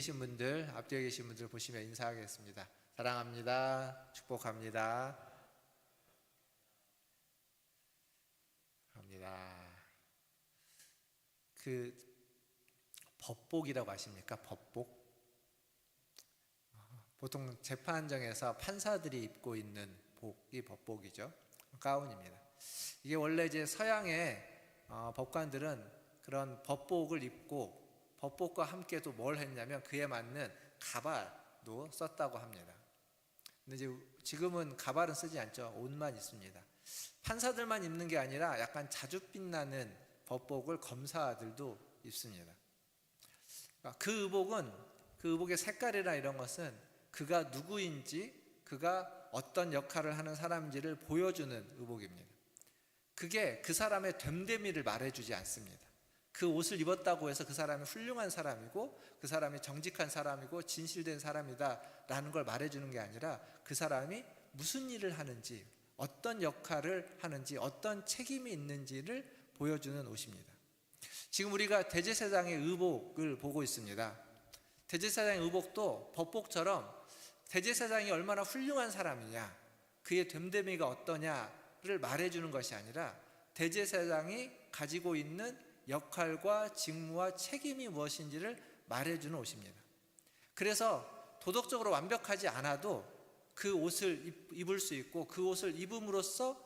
계신 분들, 앞뒤에 계신 분들 보시며 인사하겠습니다. 사랑합니다. 축복합니다. 합니다. 법복이라고 아십니까? 법복. 보통 재판정에서 판사들이 입고 있는 복이 법복이죠. 가운입니다. 이게 원래 이제 서양의 법관들은 그런 법복을 입고 법복과 함께 또 뭘 했냐면 그에 맞는 가발도 썼다고 합니다. 근데 이제 지금은 가발은 쓰지 않죠. 옷만 입습니다. 판사들만 입는 게 아니라 약간 자주 빛나는 법복을 검사들도 입습니다. 그 의복의 색깔이나 이런 것은 그가 누구인지, 그가 어떤 역할을 하는 사람인지를 보여주는 의복입니다. 그게 그 사람의 됨됨이를 말해주지 않습니다. 그 옷을 입었다고 해서 그 사람이 훌륭한 사람이고 그 사람이 정직한 사람이고 진실된 사람이다 라는 걸 말해주는 게 아니라 그 사람이 무슨 일을 하는지, 어떤 역할을 하는지, 어떤 책임이 있는지를 보여주는 옷입니다. 지금 우리가 대제사장의 의복을 보고 있습니다. 대제사장의 의복도 법복처럼 대제사장이 얼마나 훌륭한 사람이냐, 그의 됨됨이가 어떠냐를 말해주는 것이 아니라 대제사장이 가지고 있는 역할과 직무와 책임이 무엇인지를 말해주는 옷입니다. 그래서 도덕적으로 완벽하지 않아도 그 옷을 입을 수 있고 그 옷을 입음으로써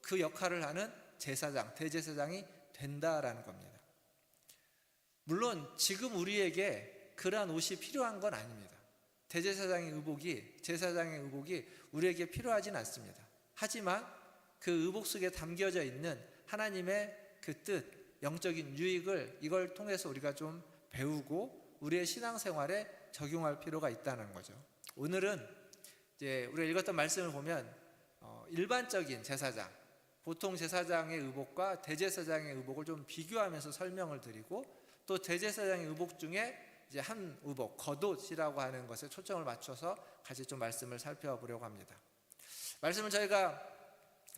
그 역할을 하는 제사장, 대제사장이 된다라는 겁니다. 물론 지금 우리에게 그러한 옷이 필요한 건 아닙니다. 대제사장의 의복이, 제사장의 의복이 우리에게 필요하진 않습니다. 하지만 그 의복 속에 담겨져 있는 하나님의 그 뜻, 영적인 유익을 이걸 통해서 우리가 좀 배우고 우리의 신앙생활에 적용할 필요가 있다는 거죠. 오늘은 이제 우리가 읽었던 말씀을 보면 일반적인 제사장, 보통 제사장의 의복과 대제사장의 의복을 좀 비교하면서 설명을 드리고 또 대제사장의 의복 중에 이제 한 의복, 겉옷이라고 하는 것에 초점을 맞춰서 같이 좀 말씀을 살펴보려고 합니다. 말씀을 저희가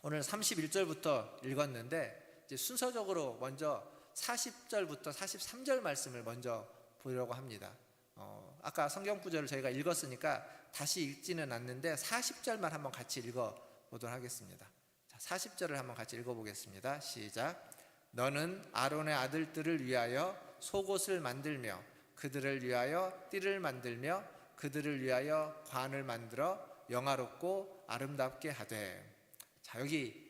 오늘 31절부터 읽었는데 이제 순서적으로 먼저 40절부터 43절 말씀을 먼저 보려고 합니다. 아까 성경 구절을 저희가 읽었으니까 다시 읽지는 않는데 40절만 한번 같이 읽어보도록 하겠습니다. 자, 40절을 한번 같이 읽어보겠습니다. 시작. 너는 아론의 아들들을 위하여 속옷을 만들며 그들을 위하여 띠를 만들며 그들을 위하여 관을 만들어 영화롭고 아름답게 하되. 자, 여기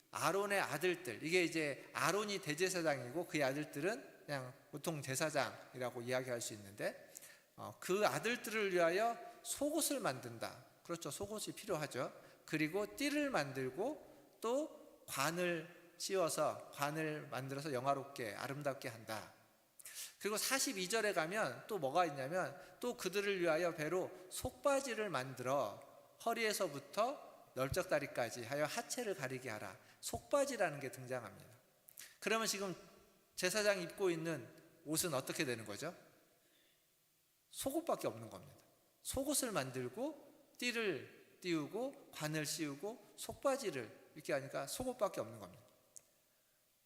아론의 아들들, 이게 이제 아론이 대제사장이고 그의 아들들은 그냥 보통 제사장이라고 이야기할 수 있는데 그 아들들을 위하여 속옷을 만든다. 그렇죠. 속옷이 필요하죠. 그리고 띠를 만들고 또 관을 씌워서 관을 만들어서 영화롭게 아름답게 한다. 그리고 42절에 가면 또 뭐가 있냐면 또 그들을 위하여 배로 속바지를 만들어 허리에서부터 널쩍다리까지 하여 하체를 가리게 하라. 속바지라는 게 등장합니다. 그러면 지금 제사장이 입고 있는 옷은 어떻게 되는 거죠? 속옷밖에 없는 겁니다. 속옷을 만들고 띠를 띄우고 관을 씌우고 속바지를 이렇게 하니까 속옷밖에 없는 겁니다.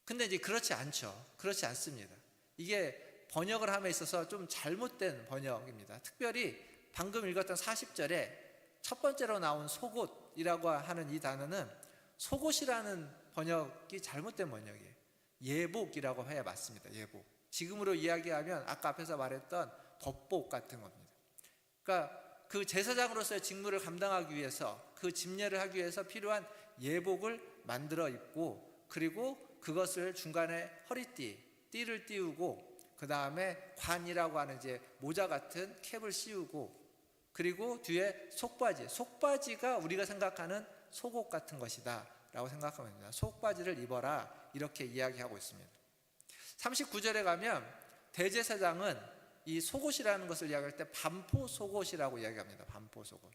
근데 이제 그렇지 않죠. 그렇지 않습니다. 이게 번역을 함에 있어서 좀 잘못된 번역입니다. 특별히 방금 읽었던 40절에 첫 번째로 나온 속옷이라고 하는 이 단어는 속옷이라는 번역이 잘못된 번역이에요. 예복이라고 해야 맞습니다. 예복. 지금으로 이야기하면 아까 앞에서 말했던 법복 같은 겁니다. 그러니까 그 제사장으로서의 직무를 감당하기 위해서 그 집례를 하기 위해서 필요한 예복을 만들어 입고 그리고 그것을 중간에 띠를 띄우고 그 다음에 관이라고 하는 이제 모자 같은 캡을 씌우고 그리고 뒤에 속바지가 우리가 생각하는 속옷 같은 것이다 라고 생각하면 됩니다. 속바지를 입어라 이렇게 이야기하고 있습니다. 39절에 가면 대제사장은 이 속옷이라는 것을 이야기할 때 반포 속옷이라고 이야기합니다. 반포 속옷.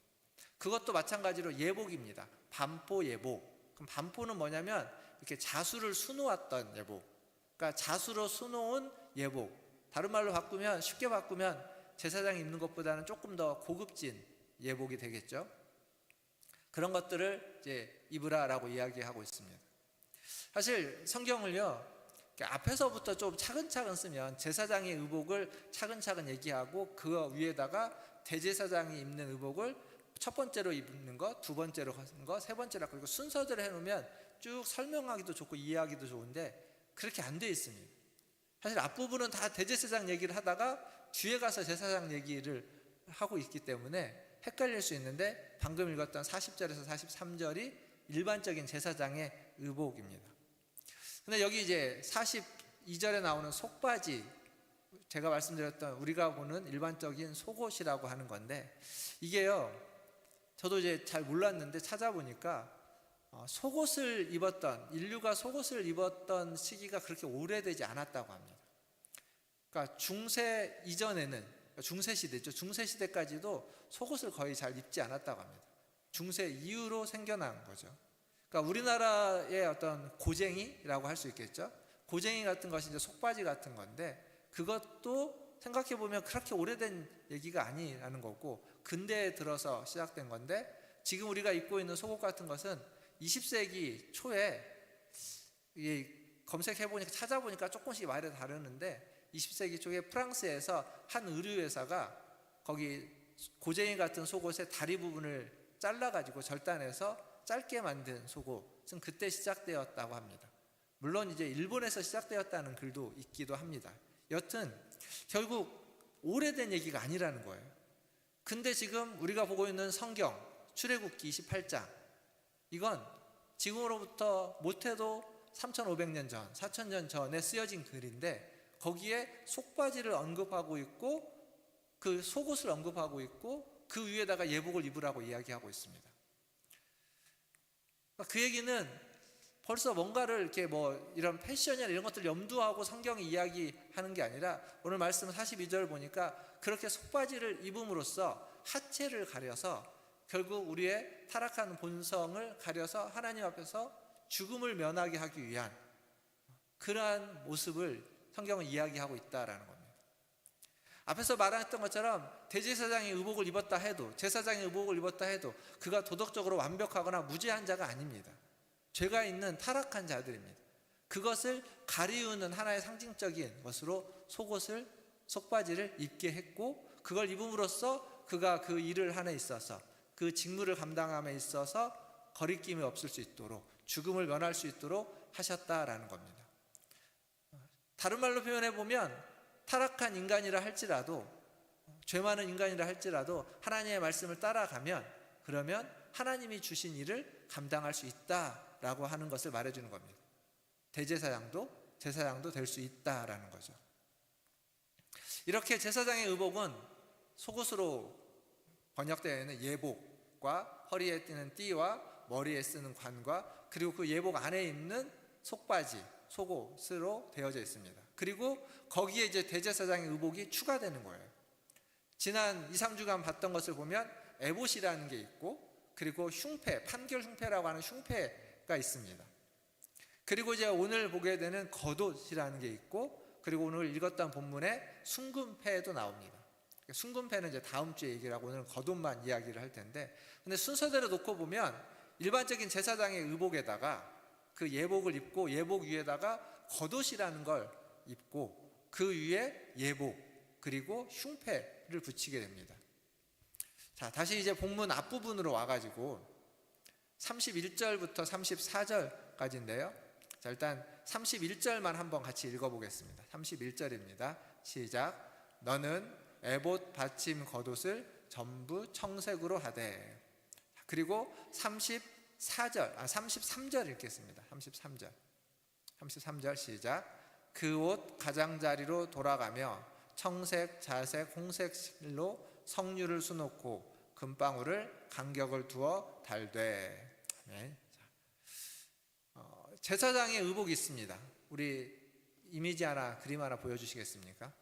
그것도 마찬가지로 예복입니다. 반포 예복. 그럼 반포는 뭐냐면 이렇게 자수를 수놓았던 예복. 그러니까 자수로 수놓은 예복. 다른 말로 바꾸면 쉽게 바꾸면 제사장이 입는 것보다는 조금 더 고급진 예복이 되겠죠. 그런 것들을 이제 입으라라고 이야기하고 있습니다. 사실 성경을요 앞에서부터 좀 차근차근 쓰면 제사장의 의복을 차근차근 얘기하고 그 위에다가 대제사장이 입는 의복을 첫 번째로 입는 거, 두 번째로 하는 거, 세 번째로 그리고 순서대로 해놓으면 쭉 설명하기도 좋고 이해하기도 좋은데 그렇게 안 돼 있습니다. 사실 앞부분은 다 대제사장 얘기를 하다가 뒤에 가서 제사장 얘기를 하고 있기 때문에 헷갈릴 수 있는데 방금 읽었던 40절에서 43절이 일반적인 제사장의 의복입니다. 근데 여기 이제 42절에 나오는 속바지, 제가 말씀드렸던 우리가 보는 일반적인 속옷이라고 하는 건데 이게요, 저도 이제 잘 몰랐는데 찾아보니까 속옷을 입었던, 인류가 속옷을 입었던 시기가 그렇게 오래되지 않았다고 합니다. 그러니까 중세 이전에는, 중세 시대죠. 중세 시대까지도 속옷을 거의 잘 입지 않았다고 합니다. 중세 이후로 생겨난 거죠. 그러니까 우리나라의 어떤 고쟁이라고 할 수 있겠죠. 고쟁이 같은 것이 이제 속바지 같은 건데 그것도 생각해 보면 그렇게 오래된 얘기가 아니라는 거고 근대에 들어서 시작된 건데 지금 우리가 입고 있는 속옷 같은 것은 20세기 초에 검색해 보니까 찾아보니까 조금씩 말이 다르는데 20세기 초에 프랑스에서 한 의류회사가 거기 고쟁이 같은 속옷의 다리 부분을 잘라가지고 절단해서 짧게 만든 속옷은 그때 시작되었다고 합니다. 물론 이제 일본에서 시작되었다는 글도 있기도 합니다. 여튼 결국 오래된 얘기가 아니라는 거예요. 근데 지금 우리가 보고 있는 성경 출애굽기 28장 이건 지금으로부터 못해도 3500년 전, 4000년 전에 쓰여진 글인데 거기에 속바지를 언급하고 있고 그 속옷을 언급하고 있고 그 위에다가 예복을 입으라고 이야기하고 있습니다. 그 얘기는 벌써 뭔가를 이렇게 뭐 이런 패션이나 이런 것들 염두하고 성경이 이야기하는 게 아니라 오늘 말씀 42절 보니까 그렇게 속바지를 입음으로써 하체를 가려서 결국 우리의 타락한 본성을 가려서 하나님 앞에서 죽음을 면하게 하기 위한 그러한 모습을 성경은 이야기하고 있다라는 겁니다. 앞에서 말했던 것처럼 대제사장의 의복을 입었다 해도 제사장의 의복을 입었다 해도 그가 도덕적으로 완벽하거나 무죄한 자가 아닙니다. 죄가 있는 타락한 자들입니다. 그것을 가리우는 하나의 상징적인 것으로 속옷을 속바지를 입게 했고 그걸 입음으로써 그가 그 일을 함에 있어서 그 직무를 감당함에 있어서 거리낌이 없을 수 있도록 죽음을 면할 수 있도록 하셨다라는 겁니다. 다른 말로 표현해 보면 타락한 인간이라 할지라도 죄 많은 인간이라 할지라도 하나님의 말씀을 따라가면 그러면 하나님이 주신 일을 감당할 수 있다라고 하는 것을 말해주는 겁니다. 대제사장도 제사장도 될 수 있다라는 거죠. 이렇게 제사장의 의복은 속옷으로 번역되어 있는 예복과 허리에 띠는 띠와 머리에 쓰는 관과 그리고 그 예복 안에 입는 속바지, 속옷으로 되어져 있습니다. 그리고 거기에 이제 대제사장의 의복이 추가되는 거예요. 지난 2, 3주간 봤던 것을 보면 에봇이라는 게 있고 그리고 흉패, 판결 흉패라고 하는 흉패가 있습니다. 그리고 이제 오늘 보게 되는 겉옷이라는 게 있고 그리고 오늘 읽었던 본문에 순금패도 나옵니다. 순금패는 이제 다음 주에 얘기를 하고 오늘은 겉옷만 이야기를 할 텐데 근데 순서대로 놓고 보면 일반적인 제사장의 의복에다가 그 예복을 입고 예복 위에다가 겉옷이라는 걸 입고 그 위에 예복 그리고 흉패를 붙이게 됩니다. 자, 다시 이제 본문 앞부분으로 와가지고 31절부터 34절까지인데요. 자, 일단 31절만 한번 같이 읽어보겠습니다. 31절입니다. 시작. 너는 에봇 받침 겉옷을 전부 청색으로 하되. 그리고 33절 읽겠습니다. 33절 시작. 그 옷 가장자리로 돌아가며 청색, 자색, 홍색 실로 석류를 수놓고 금방울을 간격을 두어 달되. 네. 제사장의 의복이 있습니다. 우리 이미지 하나, 그림 하나 보여주시겠습니까?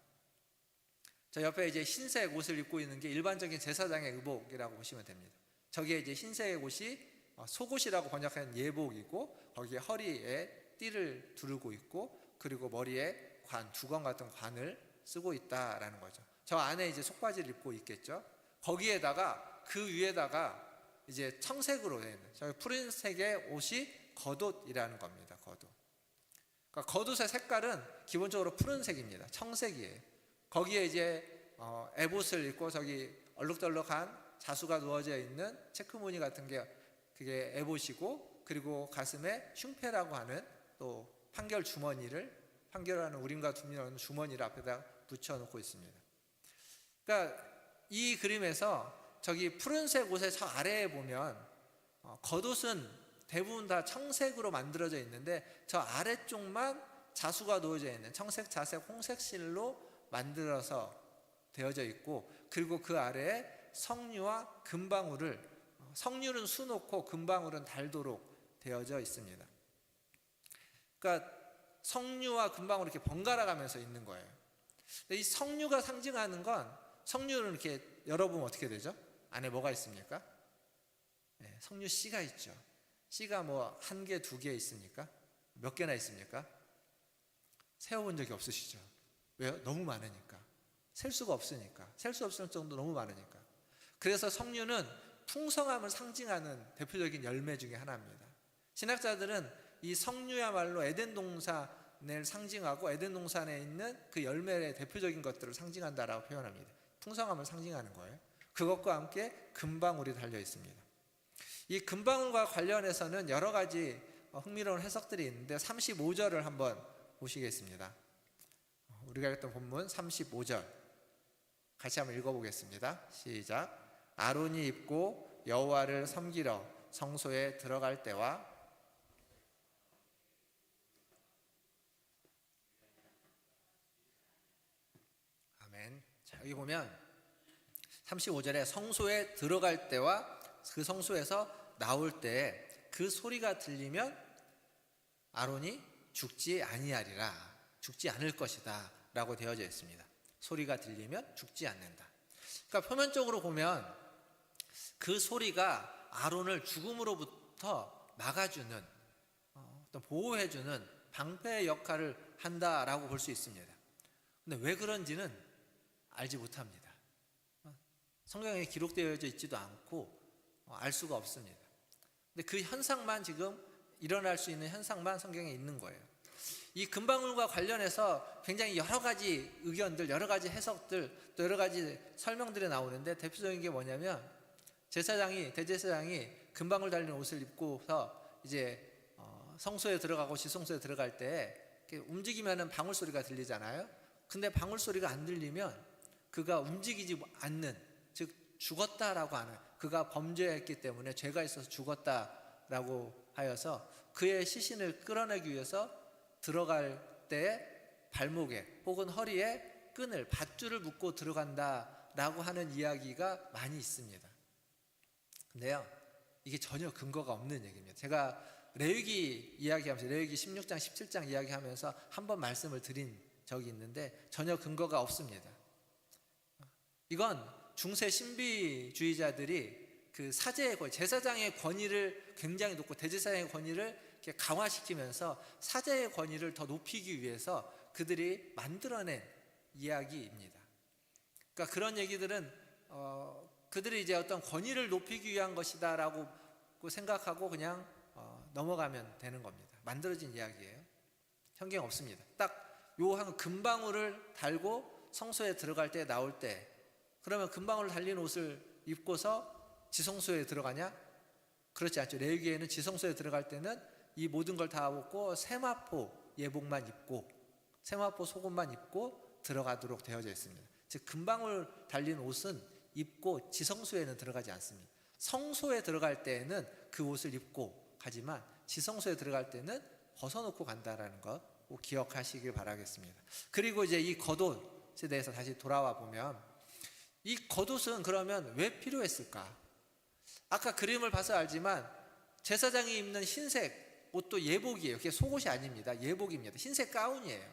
저 옆에 이제 흰색 옷을 입고 있는 게 일반적인 제사장의 의복이라고 보시면 됩니다. 저기에 이제 흰색 옷이 속옷이라고 번역한 예복이고 거기에 허리에 띠를 두르고 있고 그리고 머리에 관, 두건 같은 관을 쓰고 있다라는 거죠. 저 안에 이제 속바지를 입고 있겠죠. 거기에다가 그 위에다가 이제 청색으로 된 저 푸른색의 옷이 겉옷이라는 겁니다. 겉옷. 그러니까 겉옷의 색깔은 기본적으로 푸른색입니다. 청색이에요. 거기에 이제 에봇을 입고 저기 얼룩덜룩한 자수가 누워져 있는 체크무늬 같은 게 그게 에봇이고, 그리고 가슴에 흉패라고 하는 또 판결 주머니를, 판결하는 우림과 둠이라는 주머니를 앞에다 붙여놓고 있습니다. 그러니까 이 그림에서 저기 푸른색 옷의 저 아래에 보면 겉옷은 대부분 다 청색으로 만들어져 있는데 저 아래쪽만 자수가 놓여져 있는 청색, 자색, 홍색 실로 만들어서 되어져 있고, 그리고 그 아래에 석류와 금방울을, 석류는 수놓고 금방울은 달도록 되어져 있습니다. 그러니까 석류와 금방울이 이렇게 번갈아 가면서 있는 거예요. 이 석류가 상징하는 건, 석류를 이렇게 열어보면 어떻게 되죠? 안에 뭐가 있습니까? 네, 석류 씨가 있죠. 씨가 뭐 한 개, 두 개 있습니까? 몇 개나 있습니까? 세어본 적이 없으시죠? 왜요? 너무 많으니까. 셀 수가 없으니까. 셀 수 없을 정도 너무 많으니까. 그래서 석류는 풍성함을 상징하는 대표적인 열매 중에 하나입니다. 신학자들은 이 석류야말로 에덴 동산을 상징하고 에덴 동산에 있는 그 열매의 대표적인 것들을 상징한다라고 표현합니다. 풍성함을 상징하는 거예요. 그것과 함께 금방울이 달려 있습니다. 이 금방울과 관련해서는 여러 가지 흥미로운 해석들이 있는데 35절을 한번 보시겠습니다. 우리가 했던 본문 35절 같이 한번 읽어보겠습니다. 시작. 아론이 입고 여호와를 섬기러 성소에 들어갈 때와, 아멘. 자, 여기 보면 35절에 성소에 들어갈 때와 그 성소에서 나올 때 그 소리가 들리면 아론이 죽지 아니하리라, 죽지 않을 것이다 라고 되어져 있습니다. 소리가 들리면 죽지 않는다. 그러니까 표면적으로 보면 그 소리가 아론을 죽음으로부터 막아주는, 어떤 보호해주는 방패의 역할을 한다라고 볼 수 있습니다. 근데 왜 그런지는 알지 못합니다. 성경에 기록되어져 있지도 않고 알 수가 없습니다. 근데 그 현상만, 지금 일어날 수 있는 현상만 성경에 있는 거예요. 이 금방울과 관련해서 굉장히 여러 가지 의견들, 여러 가지 해석들, 또 여러 가지 설명들이 나오는데, 대표적인 게 뭐냐면 대제사장이 금방울 달린 옷을 입고서 이제 성소에 들어가고 지성소에 들어갈 때 움직이면은 방울 소리가 들리잖아요. 근데 방울 소리가 안 들리면 그가 움직이지 않는, 즉 죽었다라고 하는, 그가 범죄했기 때문에 죄가 있어서 죽었다라고 하여서 그의 시신을 끌어내기 위해서 들어갈 때 발목에 혹은 허리에 끈을, 밧줄을 묶고 들어간다라고 하는 이야기가 많이 있습니다. 근데요, 이게 전혀 근거가 없는 얘기입니다. 제가 레위기 이야기하면서, 레위기 16장 17장 이야기하면서 한번 말씀을 드린 적이 있는데 전혀 근거가 없습니다. 이건 중세 신비주의자들이 그 사제의 권위, 제사장의 권위를 굉장히 높고 대제사장의 권위를 이렇게 강화시키면서 사제의 권위를 더 높이기 위해서 그들이 만들어낸 이야기입니다. 그러니까 그런 얘기들은 그들이 이제 어떤 권위를 높이기 위한 것이다라고 생각하고 그냥 넘어가면 되는 겁니다. 만들어진 이야기예요. 성경 없습니다. 딱 요 한 금방울을 달고 성소에 들어갈 때, 나올 때, 그러면 금방울 달린 옷을 입고서 지성소에 들어가냐? 그렇지 않죠. 레위기에는 지성소에 들어갈 때는 이 모든 걸 다 벗고 세마포 예복만 입고, 세마포 속옷만 입고 들어가도록 되어져 있습니다. 즉 금방울 달린 옷은 입고 지성소에는 들어가지 않습니다. 성소에 들어갈 때에는 그 옷을 입고 가지만 지성소에 들어갈 때는 벗어놓고 간다라는 것 꼭 기억하시길 바라겠습니다. 그리고 이제 이 겉옷에 대해서 다시 돌아와 보면, 이 겉옷은 그러면 왜 필요했을까? 아까 그림을 봐서 알지만 제사장이 입는 흰색 옷도 예복이에요. 그게 속옷이 아닙니다. 예복입니다. 흰색 가운이에요.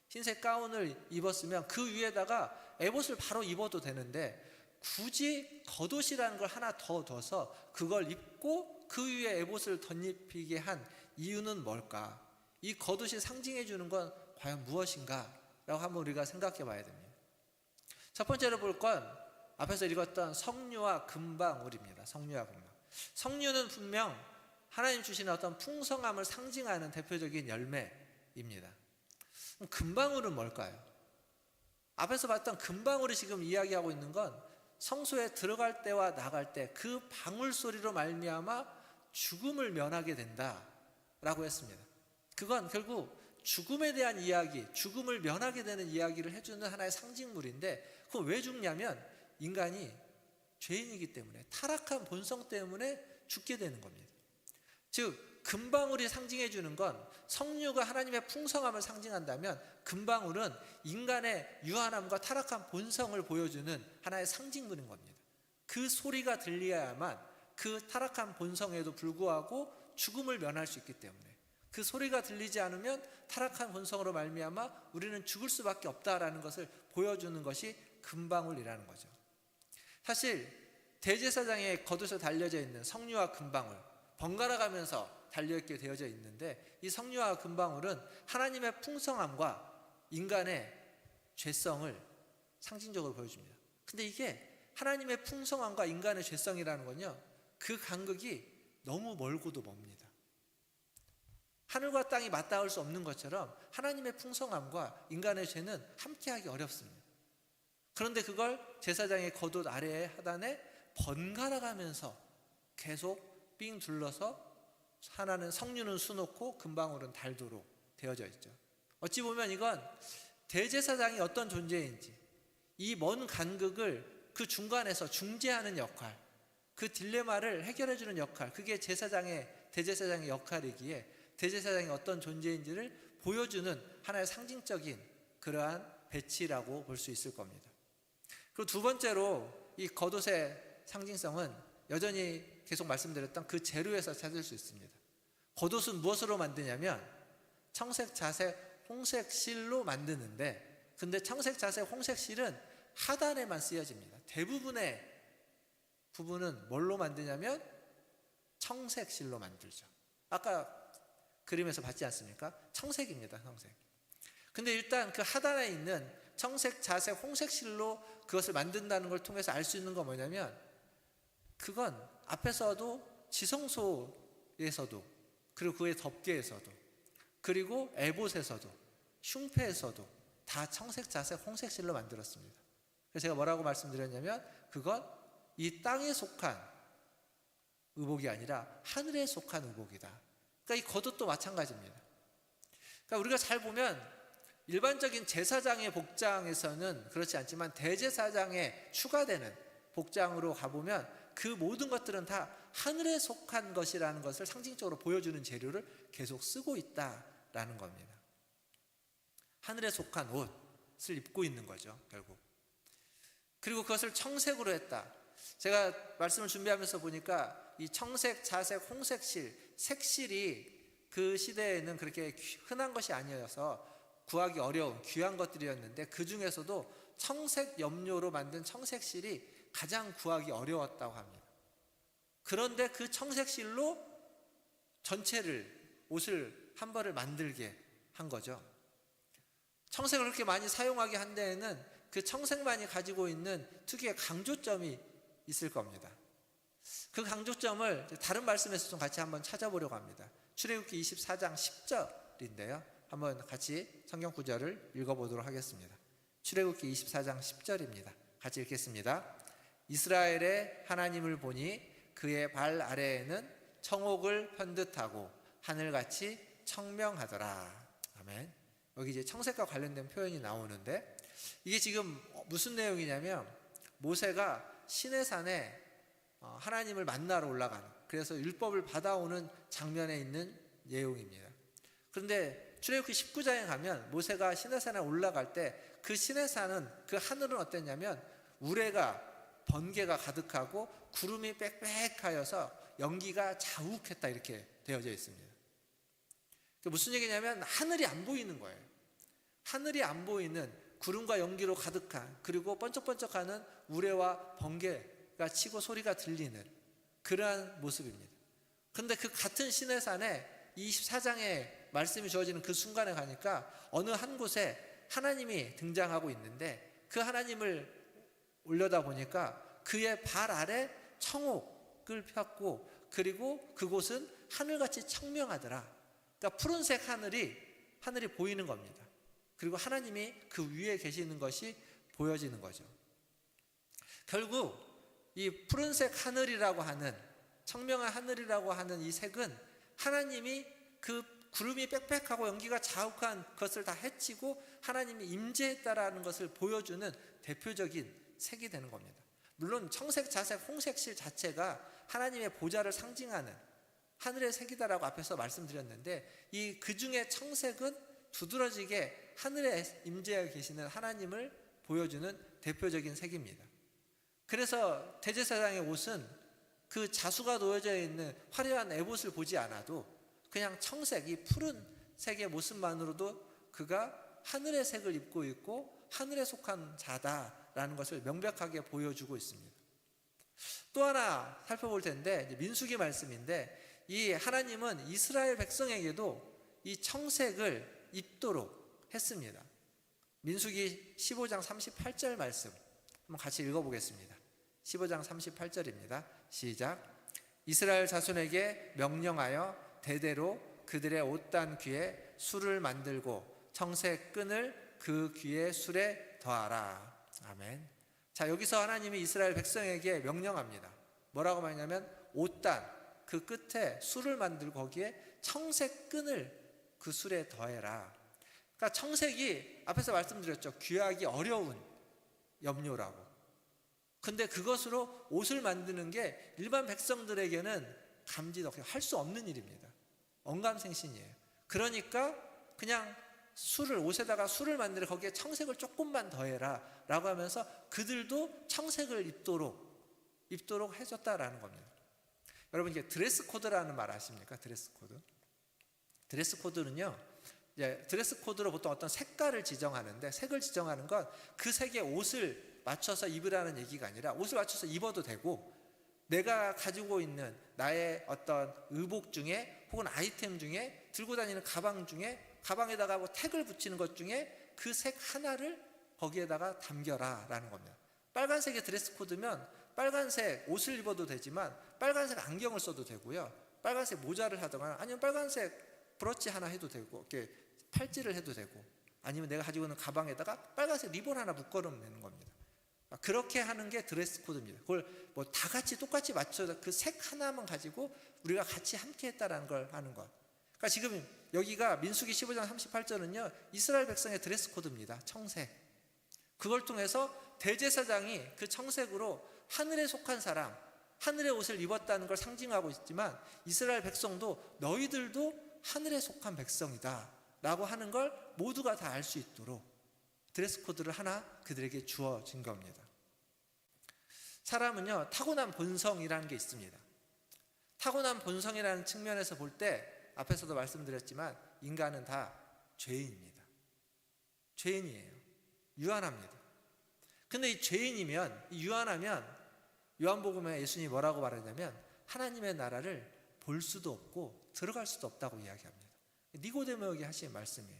흰색 가운을 입었으면 그 위에다가 에봇을 바로 입어도 되는데 굳이 겉옷이라는 걸 하나 더 둬서 그걸 입고 그 위에 에봇을 덧입히게 한 이유는 뭘까? 이 겉옷이 상징해 주는 건 과연 무엇인가? 라고 한번 우리가 생각해 봐야 됩니다. 첫 번째로 볼 건 앞에서 읽었던 석류와 금방울입니다. 석류와 금방. 석류는 분명 하나님 주시는 어떤 풍성함을 상징하는 대표적인 열매, 입니다. 그럼 금방울은 뭘까요? 앞에서 봤던 금방울이 지금 이야기하고 있는 건 성소에 들어갈 때와 나갈 때 그 방울 소리로 말미암아 죽음을 면하게 된다라고 했습니다. 그건 결국 죽음에 대한 이야기, 죽음을 면하게 되는 이야기를 해주는 하나의 상징물인데, 그건 왜 죽냐면 인간이 죄인이기 때문에, 타락한 본성 때문에 죽게 되는 겁니다. 즉 금방울이 상징해 주는 건 성류가 하나님의 풍성함을 상징한다면, 금방울은 인간의 유한함과 타락한 본성을 보여주는 하나의 상징물인 겁니다. 그 소리가 들려야만 그 타락한 본성에도 불구하고 죽음을 면할 수 있기 때문에, 그 소리가 들리지 않으면 타락한 본성으로 말미암아 우리는 죽을 수밖에 없다라는 것을 보여주는 것이 금방울이라는 거죠. 사실 대제사장의 겉옷에 달려져 있는 성류와 금방울, 번갈아 가면서 달려있게 되어져 있는데, 이 성류와 금방울은 하나님의 풍성함과 인간의 죄성을 상징적으로 보여줍니다. 근데 이게 하나님의 풍성함과 인간의 죄성이라는 건요, 그 간극이 너무 멀고도 멉니다. 하늘과 땅이 맞닿을 수 없는 것처럼 하나님의 풍성함과 인간의 죄는 함께하기 어렵습니다. 그런데 그걸 제사장의 겉옷 아래에 하단에 번갈아 가면서 계속 삥 둘러서, 하나는 성류는 수놓고 금방울은 달도록 되어져 있죠. 어찌 보면 이건 대제사장이 어떤 존재인지, 이 먼 간극을 그 중간에서 중재하는 역할, 그 딜레마를 해결해주는 역할, 그게 대제사장의 역할이기에 대제사장이 어떤 존재인지를 보여주는 하나의 상징적인 그러한 배치라고 볼 수 있을 겁니다. 그리고 두 번째로 이 겉옷의 상징성은 여전히 계속 말씀드렸던 그 재료에서 찾을 수 있습니다. 겉옷은 무엇으로 만드냐면 청색, 자색, 홍색 실로 만드는데, 근데 청색, 자색, 홍색 실은 하단에만 쓰여집니다. 대부분의 부분은 뭘로 만드냐면 청색 실로 만들죠. 아까 그림에서 봤지 않습니까? 청색입니다, 청색. 근데 일단 그 하단에 있는 청색, 자색, 홍색 실로 그것을 만든다는 걸 통해서 알 수 있는 건 뭐냐면, 그건 앞에서도 지성소에서도, 그리고 그의 덮개에서도, 그리고 에봇에서도, 흉패에서도 다 청색, 자색, 홍색 실로 만들었습니다. 그래서 제가 뭐라고 말씀드렸냐면, 그건 이 땅에 속한 의복이 아니라 하늘에 속한 의복이다. 그러니까 이 겉옷도 마찬가지입니다. 그러니까 우리가 잘 보면 일반적인 제사장의 복장에서는 그렇지 않지만 대제사장에 추가되는 복장으로 가보면 그 모든 것들은 다 하늘에 속한 것이라는 것을 상징적으로 보여주는 재료를 계속 쓰고 있다라는 겁니다. 하늘에 속한 옷을 입고 있는 거죠, 결국. 그리고 그것을 청색으로 했다. 제가 말씀을 준비하면서 보니까 이 청색, 자색, 홍색 실, 색실이 그 시대에는 그렇게 흔한 것이 아니어서 구하기 어려운 귀한 것들이었는데, 그 중에서도 청색 염료로 만든 청색실이 가장 구하기 어려웠다고 합니다. 그런데 그 청색실로 전체를, 옷을 한 벌을 만들게 한 거죠. 청색을 그렇게 많이 사용하게 한 데에는 그 청색만이 가지고 있는 특유의 강조점이 있을 겁니다. 그 강조점을 다른 말씀에서 좀 같이 한번 찾아보려고 합니다. 출애굽기 24장 10절인데요. 한번 같이 성경 구절을 읽어보도록 하겠습니다. 출애굽기 24장 10절입니다. 같이 읽겠습니다. 이스라엘의 하나님을 보니 그의 발 아래에는 청옥을 편듯하고 하늘같이 청명하더라. 아멘. 여기 이제 청색과 관련된 표현이 나오는데, 이게 지금 무슨 내용이냐면, 모세가 시내산에 하나님을 만나러 올라가는, 그래서 율법을 받아오는 장면에 있는 내용입니다. 그런데 출애굽기 19장에 가면 모세가 시내산에 올라갈 때 그 시내산은, 그 하늘은 어땠냐면 우레가, 번개가 가득하고 구름이 빽빽하여서 연기가 자욱했다, 이렇게 되어져 있습니다. 무슨 얘기냐면 하늘이 안 보이는 거예요. 하늘이 안 보이는 구름과 연기로 가득한, 그리고 번쩍번쩍하는 우레와 번개가 치고 소리가 들리는 그러한 모습입니다. 그런데 그 같은 시내산에 24장에 말씀이 주어지는 그 순간에 가니까 어느 한 곳에 하나님이 등장하고 있는데, 그 하나님을 올려다 보니까 그의 발 아래 청옥을 폈고, 그리고 그곳은 하늘같이 청명하더라. 그러니까 푸른색 하늘이 하늘이 보이는 겁니다. 그리고 하나님이 그 위에 계시는 것이 보여지는 거죠. 결국 이 푸른색 하늘이라고 하는, 청명한 하늘이라고 하는 이 색은 하나님이 그 구름이 빽빽하고 연기가 자욱한 것을 다 해치고 하나님이 임재했다라는 것을 보여주는 대표적인 색이 되는 겁니다. 물론 청색, 자색, 홍색실 자체가 하나님의 보좌를 상징하는 하늘의 색이다라고 앞에서 말씀드렸는데, 이 그 중에 청색은 두드러지게 하늘에 임재하고 계시는 하나님을 보여주는 대표적인 색입니다. 그래서 대제사장의 옷은 그 자수가 놓여져 있는 화려한 에봇을 보지 않아도 그냥 청색, 이 푸른 색의 모습만으로도 그가 하늘의 색을 입고 있고 하늘에 속한 자다라는 것을 명백하게 보여주고 있습니다. 또 하나 살펴볼 텐데, 민수기 말씀인데, 이 하나님은 이스라엘 백성에게도 이 청색을 입도록 했습니다. 민수기 15장 38절 말씀 한번 같이 읽어보겠습니다. 15장 38절입니다. 시작. 이스라엘 자손에게 명령하여 대대로 그들의 옷단 귀에 술을 만들고 청색 끈을 그 귀의 술에 더하라. 아멘. 자, 여기서 하나님이 이스라엘 백성에게 명령합니다. 뭐라고 말하냐면 옷단 그 끝에 술을 만들고 거기에 청색 끈을 그 술에 더해라. 그러니까 청색이 앞에서 말씀드렸죠. 귀하기 어려운 염료라고. 근데 그것으로 옷을 만드는 게 일반 백성들에게는 감지도 할 수 없는 일입니다. 언감생신이에요. 그러니까 그냥 옷에다가 술을 만들어 거기에 청색을 조금만 더해라 라고 하면서 그들도 청색을 입도록 해줬다라는 겁니다. 여러분, 이게 드레스 코드라는 말 아십니까? 드레스 코드. 드레스 코드는요, 드레스 코드로 보통 어떤 색깔을 지정하는데, 색을 지정하는 건 그 색의 옷을 맞춰서 입으라는 얘기가 아니라 옷을 맞춰서 입어도 되고, 내가 가지고 있는 나의 어떤 의복 중에 혹은 아이템 중에 들고 다니는 가방 중에 가방에다가 뭐 태그를 붙이는 것 중에 그 색 하나를 거기에다가 담겨라 라는 겁니다. 빨간색의 드레스 코드면 빨간색 옷을 입어도 되지만 빨간색 안경을 써도 되고요, 빨간색 모자를 하거나 아니면 빨간색 브러치 하나 해도 되고, 이렇게 팔찌를 해도 되고, 아니면 내가 가지고 있는 가방에다가 빨간색 리본 하나 묶어놓으면 되는 겁니다. 그렇게 하는 게 드레스 코드입니다. 그걸 뭐 다 같이 똑같이 맞춰서 그 색 하나만 가지고 우리가 같이 함께 했다라는 걸 하는 것. 그러니까 지금 여기가 민수기 15장 38절은요 이스라엘 백성의 드레스 코드입니다. 청색. 그걸 통해서 대제사장이 그 청색으로 하늘에 속한 사람, 하늘의 옷을 입었다는 걸 상징하고 있지만, 이스라엘 백성도 너희들도 하늘에 속한 백성이다 라고 하는 걸 모두가 다 알 수 있도록 드레스 코드를 하나 그들에게 주어진 겁니다. 사람은요 타고난 본성이라는 게 있습니다. 타고난 본성이라는 측면에서 볼 때 앞에서도 말씀드렸지만 인간은 다 죄인입니다. 죄인이에요. 유한합니다. 근데 이 죄인이면, 유한하면 요한복음에 예수님이 뭐라고 말하냐면 하나님의 나라를 볼 수도 없고 들어갈 수도 없다고 이야기합니다. 니고데모에게 하신 말씀이에요.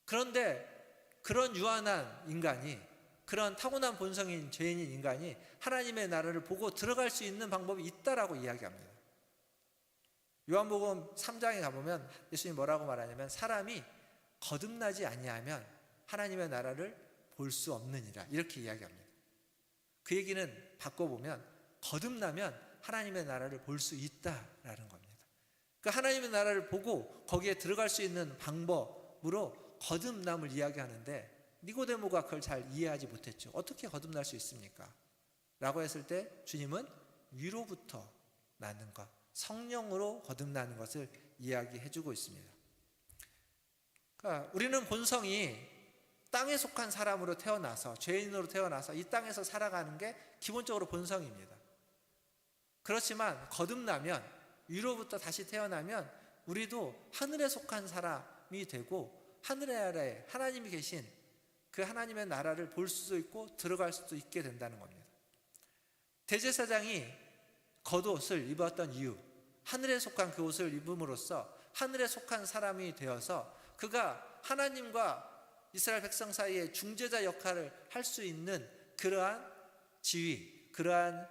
그런데 그런 유한한 인간이, 그런 타고난 본성인 죄인인 인간이 하나님의 나라를 보고 들어갈 수 있는 방법이 있다라고 이야기합니다. 요한복음 3장에 가보면 예수님이 뭐라고 말하냐면 사람이 거듭나지 아니하면 하나님의 나라를 볼 수 없느니라 이렇게 이야기합니다. 그 얘기는 바꿔보면 거듭나면 하나님의 나라를 볼 수 있다라는 겁니다. 그 하나님의 나라를 보고 거기에 들어갈 수 있는 방법으로 거듭남을 이야기하는데, 니고데모가 그걸 잘 이해하지 못했죠. 어떻게 거듭날 수 있습니까? 라고 했을 때 주님은 위로부터 나는 것, 성령으로 거듭나는 것을 이야기해주고 있습니다. 그러니까 우리는 본성이 땅에 속한 사람으로 태어나서, 죄인으로 태어나서 이 땅에서 살아가는 게 기본적으로 본성입니다. 그렇지만 거듭나면, 위로부터 다시 태어나면 우리도 하늘에 속한 사람이 되고 하늘 아래에 하나님이 계신 그 하나님의 나라를 볼 수도 있고 들어갈 수도 있게 된다는 겁니다. 대제사장이 겉옷을 입었던 이유, 하늘에 속한 그 옷을 입음으로써 하늘에 속한 사람이 되어서 그가 하나님과 이스라엘 백성 사이에 중재자 역할을 할 수 있는 그러한 지위, 그러한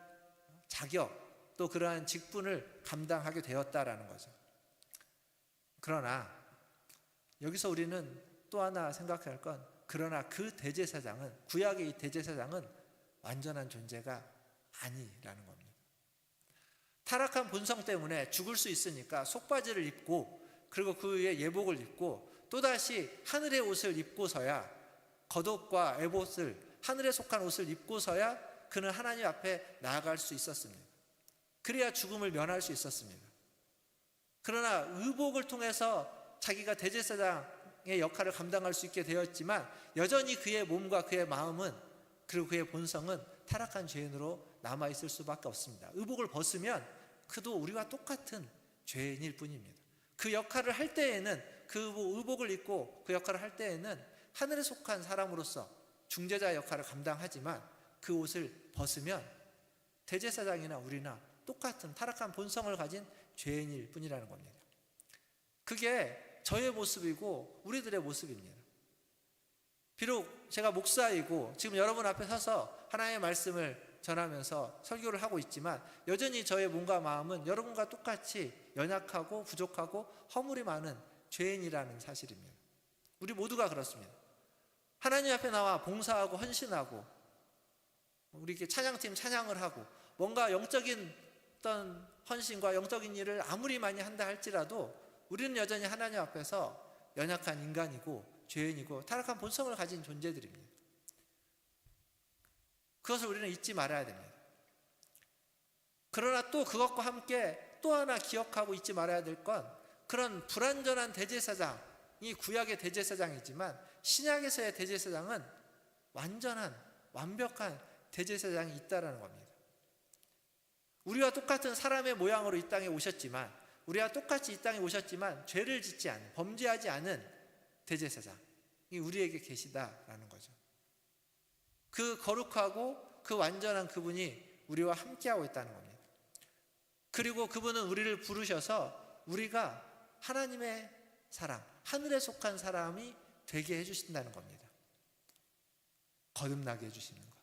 자격, 또 그러한 직분을 감당하게 되었다라는 거죠. 그러나 여기서 우리는 또 하나 생각해야 할 건, 그러나 그 대제사장은, 구약의 이 대제사장은 완전한 존재가 아니라는 겁니다. 타락한 본성 때문에 죽을 수 있으니까 속바지를 입고, 그리고 그 위에 예복을 입고 또다시 하늘의 옷을 입고서야, 겉옷과 에봇을, 하늘에 속한 옷을 입고서야 그는 하나님 앞에 나아갈 수 있었습니다. 그래야 죽음을 면할 수 있었습니다. 그러나 의복을 통해서 자기가 대제사장의 역할을 감당할 수 있게 되었지만, 여전히 그의 몸과 그의 마음은, 그리고 그의 본성은 타락한 죄인으로 남아있을 수밖에 없습니다. 의복을 벗으면 그도 우리와 똑같은 죄인일 뿐입니다. 그 역할을 할 때에는, 그 의복을 입고 그 역할을 할 때에는 하늘에 속한 사람으로서 중재자 역할을 감당하지만, 그 옷을 벗으면 대제사장이나 우리나 똑같은 타락한 본성을 가진 죄인일 뿐이라는 겁니다. 그게 저의 모습이고 우리들의 모습입니다. 비록 제가 목사이고 지금 여러분 앞에 서서 하나님의 말씀을 전하면서 설교를 하고 있지만, 여전히 저의 몸과 마음은 여러분과 똑같이 연약하고 부족하고 허물이 많은 죄인이라는 사실입니다. 우리 모두가 그렇습니다. 하나님 앞에 나와 봉사하고 헌신하고, 우리 이렇게 찬양팀 찬양을 하고, 뭔가 영적인 어떤 헌신과 영적인 일을 아무리 많이 한다 할지라도 우리는 여전히 하나님 앞에서 연약한 인간이고 죄인이고 타락한 본성을 가진 존재들입니다. 그것을 우리는 잊지 말아야 됩니다. 그러나 또 그것과 함께 또 하나 기억하고 잊지 말아야 될 건, 그런 불완전한 대제사장이 구약의 대제사장이지만 신약에서의 대제사장은 완전한, 완벽한 대제사장이 있다는 겁니다. 우리와 똑같은 사람의 모양으로 이 땅에 오셨지만, 우리와 똑같이 이 땅에 오셨지만 죄를 짓지 않은, 범죄하지 않은 대제사장이 우리에게 계시다라는 거죠. 그 거룩하고 그 완전한 그분이 우리와 함께하고 있다는 겁니다. 그리고 그분은 우리를 부르셔서 우리가 하나님의 사람, 하늘에 속한 사람이 되게 해주신다는 겁니다. 거듭나게 해주시는 것,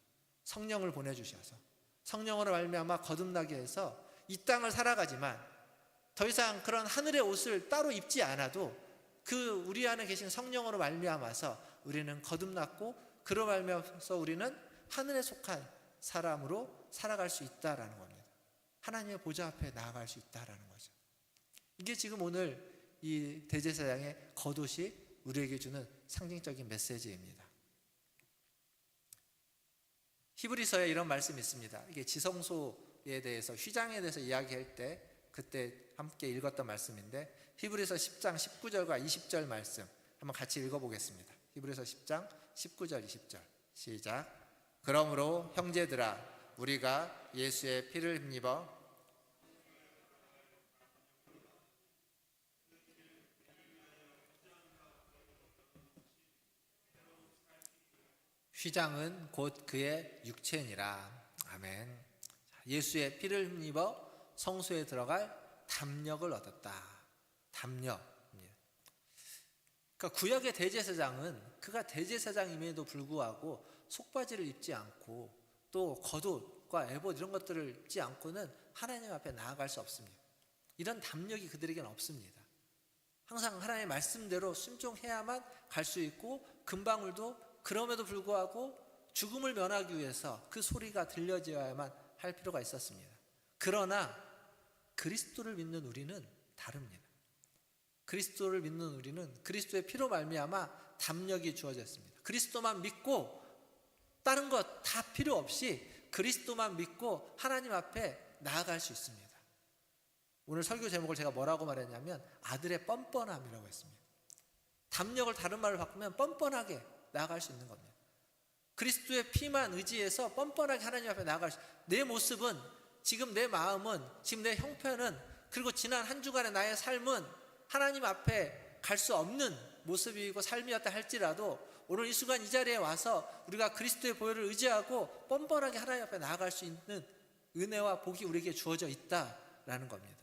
성령을 보내주셔서 성령으로 말미암아 거듭나게 해서 이 땅을 살아가지만 더 이상 그런 하늘의 옷을 따로 입지 않아도 그 우리 안에 계신 성령으로 말미암아서 우리는 거듭났고, 그로 말미암아서 우리는 하늘에 속한 사람으로 살아갈 수 있다라는 겁니다. 하나님의 보좌 앞에 나아갈 수 있다라는 거죠. 이게 지금 오늘 이 대제사장의 겉옷이 우리에게 주는 상징적인 메시지입니다. 히브리서에 이런 말씀이 있습니다. 이게 지성소에 대해서, 휘장에 대해서 이야기할 때 그때 함께 읽었던 말씀인데, 히브리서 10장 19절과 20절 말씀 한번 같이 읽어보겠습니다. 히브리서 10장 19절 20절 시작. 그러므로 형제들아, 우리가 예수의 피를 힘입어 휘장은 곧 그의 육체니라. 아멘. 예수의 피를 힘입어 성소에 들어갈 담력을 얻었다. 담력. 그러니까 구약의 대제사장은 그가 대제사장임에도 불구하고 속바지를 입지 않고 또 겉옷과 에봇 이런 것들을 입지 않고는 하나님 앞에 나아갈 수 없습니다. 이런 담력이 그들에게는 없습니다. 항상 하나님의 말씀대로 순종해야만 갈 수 있고, 금방울도 그럼에도 불구하고 죽음을 면하기 위해서 그 소리가 들려져야만 할 필요가 있었습니다. 그러나 그리스도를 믿는 우리는 다릅니다. 그리스도를 믿는 우리는 그리스도의 피로 말미암아 담력이 주어졌습니다. 그리스도만 믿고 다른 것 다 필요 없이 그리스도만 믿고 하나님 앞에 나아갈 수 있습니다. 오늘 설교 제목을 제가 뭐라고 말했냐면 아들의 뻔뻔함이라고 했습니다. 담력을 다른 말로 바꾸면 뻔뻔하게 나아갈 수 있는 겁니다. 그리스도의 피만 의지해서 뻔뻔하게 하나님 앞에 나아갈 수, 내 모습은, 지금 내 마음은, 지금 내 형편은, 그리고 지난 한 주간의 나의 삶은 하나님 앞에 갈 수 없는 모습이고 삶이었다 할지라도 오늘 이 순간 이 자리에 와서 우리가 그리스도의 보혈을 의지하고 뻔뻔하게 하나님 앞에 나아갈 수 있는 은혜와 복이 우리에게 주어져 있다라는 겁니다.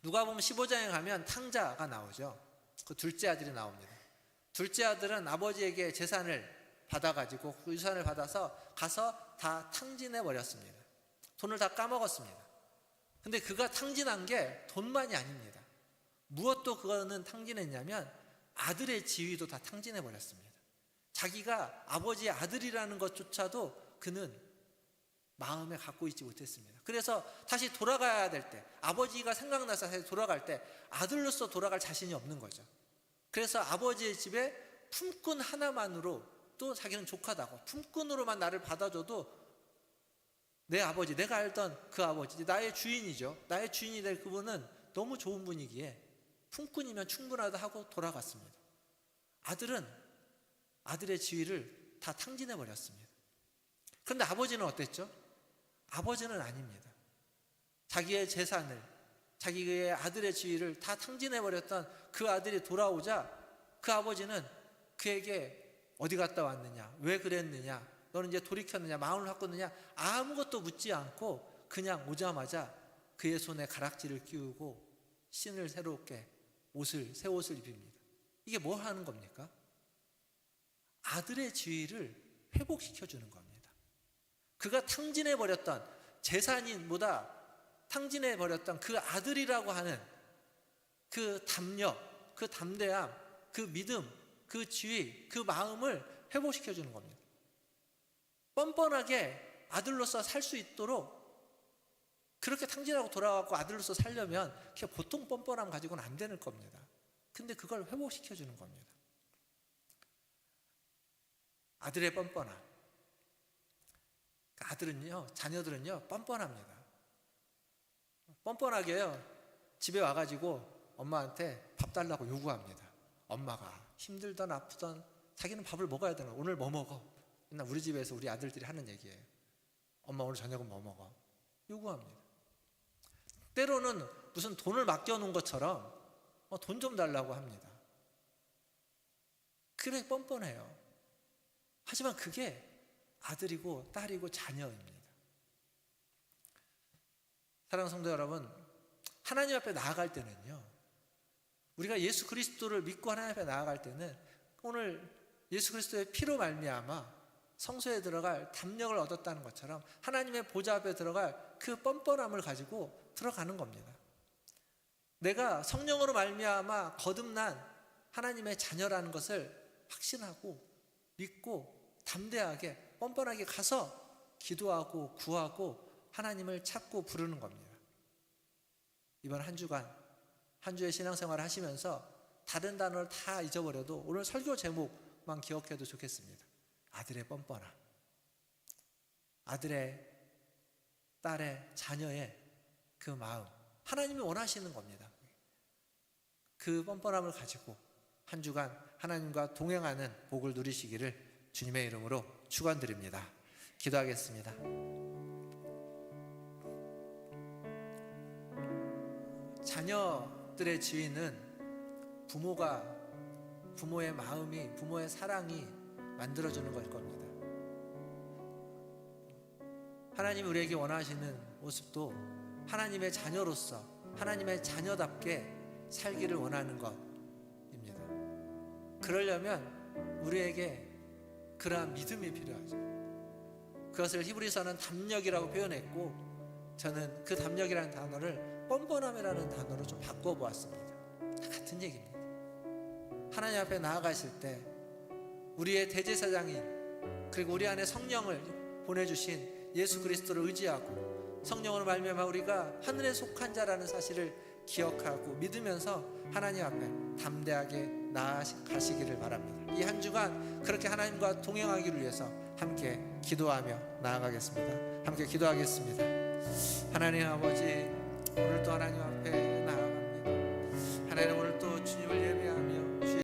누가복음 15장에 가면 탕자가 나오죠. 그 둘째 아들이 나옵니다. 둘째 아들은 아버지에게 재산을 받아가지고 그 유산을 받아서 가서 다 탕진해 버렸습니다. 돈을 다 까먹었습니다. 근데 그가 탕진한 게 돈만이 아닙니다. 무엇도 그거는 탕진했냐면 아들의 지위도 다 탕진해 버렸습니다. 자기가 아버지의 아들이라는 것조차도 그는 마음에 갖고 있지 못했습니다. 그래서 다시 돌아가야 될 때, 아버지가 생각나서 다시 돌아갈 때 아들로서 돌아갈 자신이 없는 거죠. 그래서 아버지의 집에 품꾼 하나만으로, 또 자기는 족하다고 품꾼으로만 나를 받아줘도 내 아버지, 내가 알던 그 아버지, 나의 주인이죠. 나의 주인이 될 그분은 너무 좋은 분이기에 품꾼이면 충분하다 하고 돌아갔습니다. 아들은 아들의 지위를 다 탕진해 버렸습니다. 그런데 아버지는 어땠죠? 아버지는 아닙니다. 자기의 재산을, 자기의 아들의 지위를 다 탕진해 버렸던 그 아들이 돌아오자 그 아버지는 그에게 어디 갔다 왔느냐, 왜 그랬느냐, 너는 이제 돌이켰느냐, 마음을 바꿨느냐, 아무것도 묻지 않고 그냥 오자마자 그의 손에 가락지를 끼우고 신을 새롭게 새 옷을 입힙니다. 이게 뭐 하는 겁니까? 아들의 지위를 회복시켜주는 겁니다. 그가 탕진해버렸던, 재산인보다 탕진해버렸던 그 아들이라고 하는 그 담력, 그 담대함, 그 믿음, 그 지위, 그 마음을 회복시켜주는 겁니다. 뻔뻔하게 아들로서 살 수 있도록 그렇게 탕진하고 돌아가고 아들로서 살려면 그냥 보통 뻔뻔함 가지고는 안 되는 겁니다. 근데 그걸 회복시켜주는 겁니다. 아들의 뻔뻔함. 아들은요, 자녀들은요 뻔뻔합니다. 뻔뻔하게요, 집에 와가지고 엄마한테 밥 달라고 요구합니다. 엄마가 힘들던 아프던 자기는 밥을 먹어야 되는, 오늘 뭐 먹어? 맨날 우리 집에서 우리 아들들이 하는 얘기예요. 엄마 오늘 저녁은 뭐 먹어? 요구합니다. 때로는 무슨 돈을 맡겨놓은 것처럼 돈 좀 달라고 합니다. 그래 뻔뻔해요. 하지만 그게 아들이고 딸이고 자녀입니다. 사랑하는 성도 여러분, 하나님 앞에 나아갈 때는요, 우리가 예수 그리스도를 믿고 하나님 앞에 나아갈 때는 오늘 예수 그리스도의 피로 말미암아 성소에 들어갈 담력을 얻었다는 것처럼 하나님의 보좌 앞에 들어갈 그 뻔뻔함을 가지고 들어가는 겁니다. 내가 성령으로 말미암아 거듭난 하나님의 자녀라는 것을 확신하고 믿고 담대하게 뻔뻔하게 가서 기도하고 구하고 하나님을 찾고 부르는 겁니다. 이번 한 주간, 한 주의 신앙생활을 하시면서 다른 단어를 다 잊어버려도 오늘 설교 제목만 기억해도 좋겠습니다. 아들의 뻔뻔함, 아들의, 딸의, 자녀의 그 마음, 하나님이 원하시는 겁니다. 그 뻔뻔함을 가지고 한 주간 하나님과 동행하는 복을 누리시기를 주님의 이름으로 축원드립니다. 기도하겠습니다. 자녀들의 지위는 부모의 마음이, 부모의 사랑이 만들어주는 걸 겁니다. 하나님이 우리에게 원하시는 모습도 하나님의 자녀로서 하나님의 자녀답게 살기를 원하는 것입니다. 그러려면 우리에게 그러한 믿음이 필요하죠. 그것을 히브리서는 담력이라고 표현했고, 저는 그 담력이라는 단어를 뻔뻔함이라는 단어로 좀 바꿔보았습니다. 같은 얘기입니다. 하나님 앞에 나아가실 때 우리의 대제사장인, 그리고 우리 안에 성령을 보내주신 예수 그리스도를 의지하고 성령으로 말미암아 우리가 하늘에 속한 자라는 사실을 기억하고 믿으면서 하나님 앞에 담대하게 나아가시기를 바랍니다. 이 한 주간 그렇게 하나님과 동행하기를 위해서 함께 기도하며 나아가겠습니다. 함께 기도하겠습니다. 하나님 아버지, 오늘도 하나님 앞에 나아갑니다. 하나님, 오늘